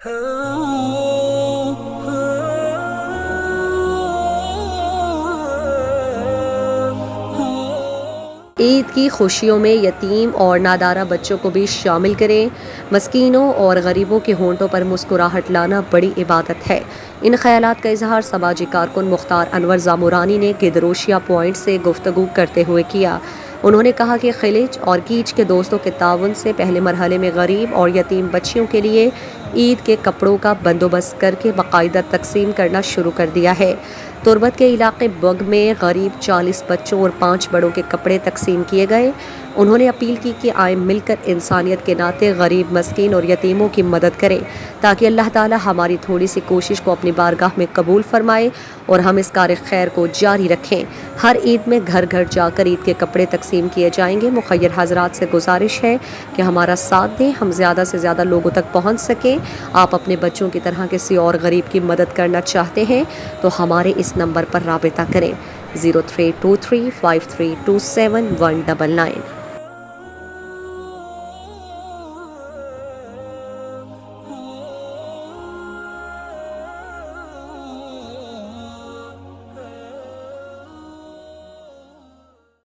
عید کی خوشیوں میں یتیم اور نادارہ بچوں کو بھی شامل کریں۔ مسکینوں اور غریبوں کے ہونٹوں پر مسکراہٹ لانا بڑی عبادت ہے۔ ان خیالات کا اظہار سماجی کارکن مختار انور زامورانی نے گدروشیا پوائنٹ سے گفتگو کرتے ہوئے کیا۔ انہوں نے کہا کہ خلج اور کیچ کے دوستوں کے تعاون سے پہلے مرحلے میں غریب اور یتیم بچیوں کے لیے عید کے کپڑوں کا بندوبست کر کے باقاعدہ تقسیم کرنا شروع کر دیا ہے۔ تربت کے علاقے بگ میں غریب 40 بچوں اور 5 بڑوں کے کپڑے تقسیم کیے گئے۔ انہوں نے اپیل کی کہ آئیں مل کر انسانیت کے ناطے غریب، مسکین اور یتیموں کی مدد کریں تاکہ اللہ تعالی ہماری تھوڑی سی کوشش کو اپنی بارگاہ میں قبول فرمائے اور ہم اس کار خیر کو جاری رکھیں۔ ہر عید میں گھر گھر جا کر عید کے کپڑے تقسیم کیے جائیں گے۔ مخیر حضرات سے گزارش ہے کہ ہمارا ساتھ دیں، ہم زیادہ سے زیادہ لوگوں تک پہنچ سکیں۔ آپ اپنے بچوں کی طرح کسی اور غریب کی مدد کرنا چاہتے ہیں تو ہمارے اس نمبر پر رابطہ کریں 03235327 199۔